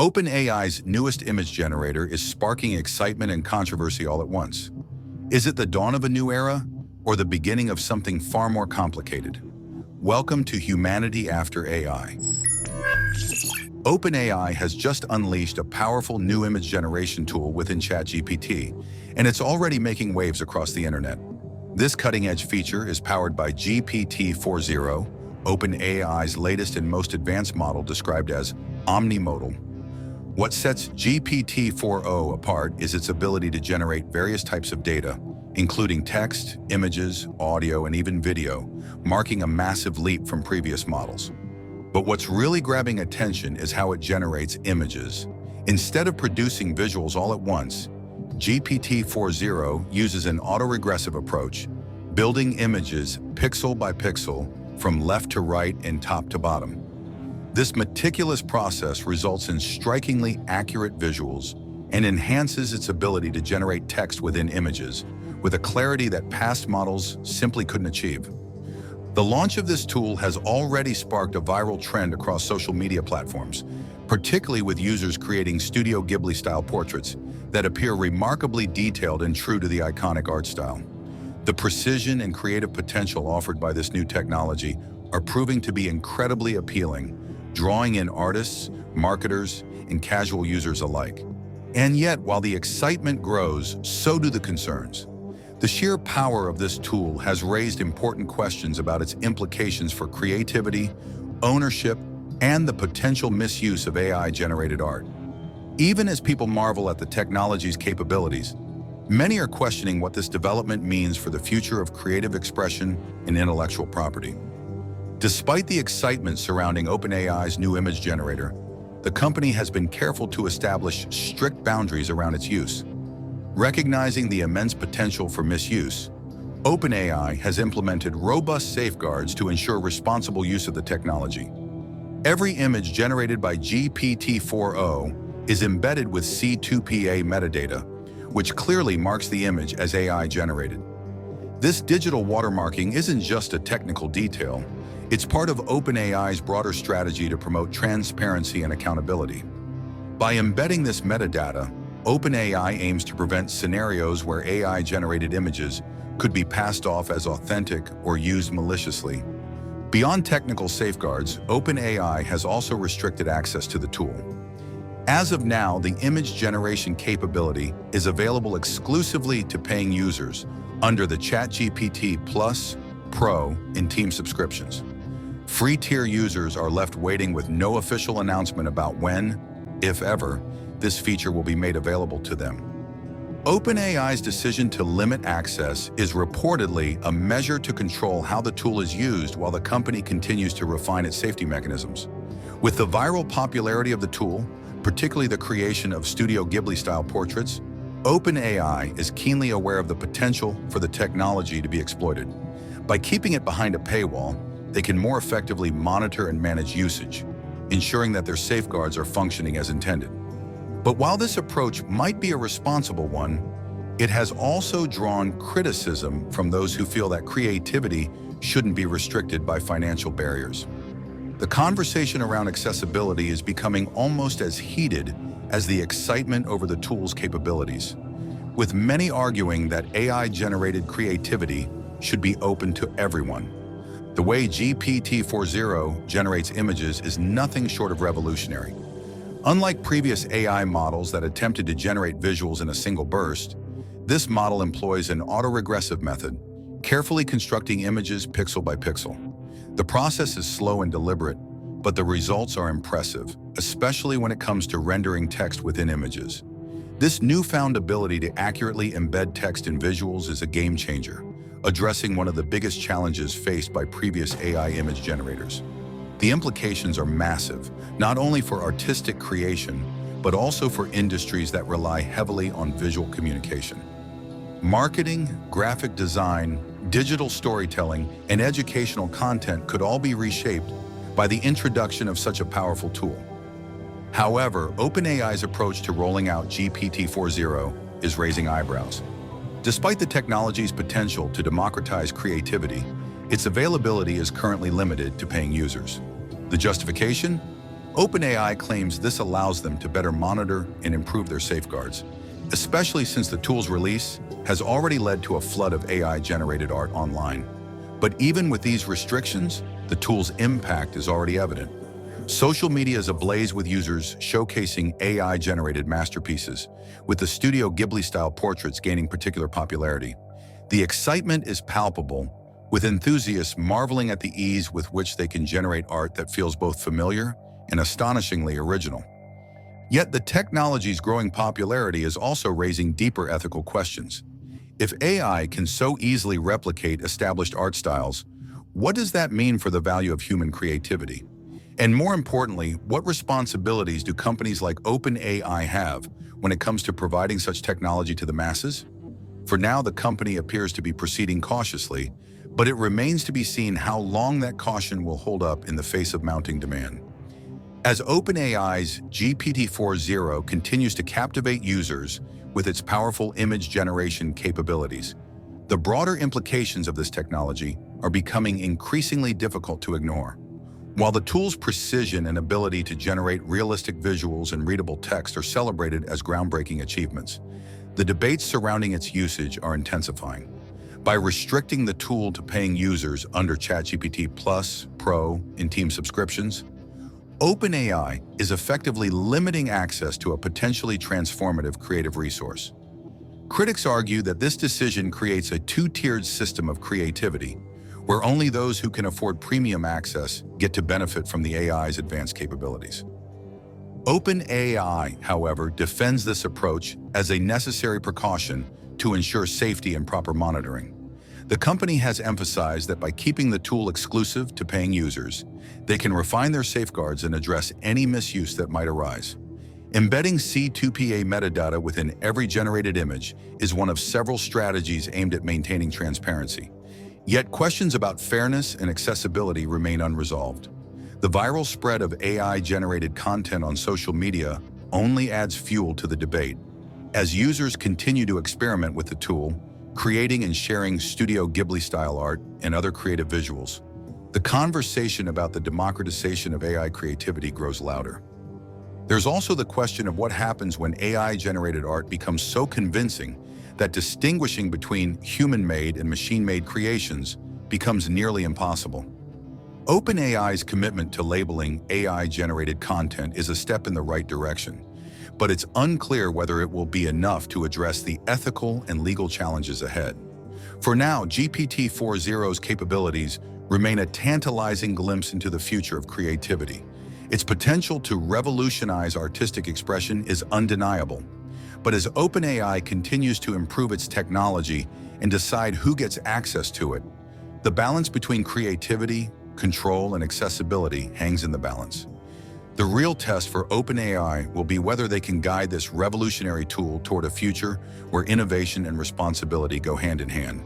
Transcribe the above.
OpenAI's newest image generator is sparking excitement and controversy all at once. Is it the dawn of a new era, or the beginning of something far more complicated? Welcome to Humanity After AI. OpenAI has just unleashed a powerful new image generation tool within ChatGPT, and it's already making waves across the internet. This cutting-edge feature is powered by GPT-4o, OpenAI's latest and most advanced model described as omnimodal. What sets GPT-4o apart is its ability to generate various types of data, including text, images, audio, and even video, marking a massive leap from previous models. But what's really grabbing attention is how it generates images. Instead of producing visuals all at once, GPT-4o uses an autoregressive approach, building images pixel by pixel from left to right and top to bottom. This meticulous process results in strikingly accurate visuals and enhances its ability to generate text within images with a clarity that past models simply couldn't achieve. The launch of this tool has already sparked a viral trend across social media platforms, particularly with users creating Studio Ghibli-style portraits that appear remarkably detailed and true to the iconic art style. The precision and creative potential offered by this new technology are proving to be incredibly appealing, drawing in artists, marketers, and casual users alike. And yet, while the excitement grows, so do the concerns. The sheer power of this tool has raised important questions about its implications for creativity, ownership, and the potential misuse of AI-generated art. Even as people marvel at the technology's capabilities, many are questioning what this development means for the future of creative expression and intellectual property. Despite the excitement surrounding OpenAI's new image generator, the company has been careful to establish strict boundaries around its use. Recognizing the immense potential for misuse, OpenAI has implemented robust safeguards to ensure responsible use of the technology. Every image generated by GPT-4o is embedded with C2PA metadata, which clearly marks the image as AI-generated. This digital watermarking isn't just a technical detail, it's part of OpenAI's broader strategy to promote transparency and accountability. By embedding this metadata, OpenAI aims to prevent scenarios where AI-generated images could be passed off as authentic or used maliciously. Beyond technical safeguards, OpenAI has also restricted access to the tool. As of now, the image generation capability is available exclusively to paying users under the ChatGPT Plus, Pro, and Team subscriptions. Free tier users are left waiting with no official announcement about when, if ever, this feature will be made available to them. OpenAI's decision to limit access is reportedly a measure to control how the tool is used while the company continues to refine its safety mechanisms. With the viral popularity of the tool, particularly the creation of Studio Ghibli-style portraits, OpenAI is keenly aware of the potential for the technology to be exploited. By keeping it behind a paywall, they can more effectively monitor and manage usage, ensuring that their safeguards are functioning as intended. But while this approach might be a responsible one, it has also drawn criticism from those who feel that creativity shouldn't be restricted by financial barriers. The conversation around accessibility is becoming almost as heated as the excitement over the tool's capabilities, with many arguing that AI-generated creativity should be open to everyone. The way GPT-4o generates images is nothing short of revolutionary. Unlike previous AI models that attempted to generate visuals in a single burst, this model employs an autoregressive method, carefully constructing images pixel by pixel. The process is slow and deliberate, but the results are impressive, especially when it comes to rendering text within images. This newfound ability to accurately embed text in visuals is a game changer, addressing one of the biggest challenges faced by previous AI image generators. The implications are massive, not only for artistic creation, but also for industries that rely heavily on visual communication. Marketing, graphic design, digital storytelling, and educational content could all be reshaped by the introduction of such a powerful tool. However, OpenAI's approach to rolling out GPT-4o is raising eyebrows. Despite the technology's potential to democratize creativity, its availability is currently limited to paying users. The justification? OpenAI claims this allows them to better monitor and improve their safeguards, especially since the tool's release has already led to a flood of AI-generated art online. But even with these restrictions, the tool's impact is already evident. Social media is ablaze with users showcasing AI-generated masterpieces, with the Studio Ghibli-style portraits gaining particular popularity. The excitement is palpable, with enthusiasts marveling at the ease with which they can generate art that feels both familiar and astonishingly original. Yet the technology's growing popularity is also raising deeper ethical questions. If AI can so easily replicate established art styles, what does that mean for the value of human creativity? And more importantly, what responsibilities do companies like OpenAI have when it comes to providing such technology to the masses? For now, the company appears to be proceeding cautiously, but it remains to be seen how long that caution will hold up in the face of mounting demand. As OpenAI's GPT-4o continues to captivate users with its powerful image generation capabilities, the broader implications of this technology are becoming increasingly difficult to ignore. While the tool's precision and ability to generate realistic visuals and readable text are celebrated as groundbreaking achievements, the debates surrounding its usage are intensifying. By restricting the tool to paying users under ChatGPT Plus, Pro, and Team subscriptions, OpenAI is effectively limiting access to a potentially transformative creative resource. Critics argue that this decision creates a two-tiered system of creativity, where only those who can afford premium access get to benefit from the AI's advanced capabilities. OpenAI, however, defends this approach as a necessary precaution to ensure safety and proper monitoring. The company has emphasized that by keeping the tool exclusive to paying users, they can refine their safeguards and address any misuse that might arise. Embedding C2PA metadata within every generated image is one of several strategies aimed at maintaining transparency. Yet questions about fairness and accessibility remain unresolved. The viral spread of AI-generated content on social media only adds fuel to the debate. As users continue to experiment with the tool, creating and sharing Studio Ghibli-style art and other creative visuals, the conversation about the democratization of AI creativity grows louder. There's also the question of what happens when AI-generated art becomes so convincing that distinguishing between human-made and machine-made creations becomes nearly impossible. OpenAI's commitment to labeling AI-generated content is a step in the right direction, but it's unclear whether it will be enough to address the ethical and legal challenges ahead. For now, GPT-4o's capabilities remain a tantalizing glimpse into the future of creativity. Its potential to revolutionize artistic expression is undeniable. But as OpenAI continues to improve its technology and decide who gets access to it, the balance between creativity, control, and accessibility hangs in the balance. The real test for OpenAI will be whether they can guide this revolutionary tool toward a future where innovation and responsibility go hand in hand.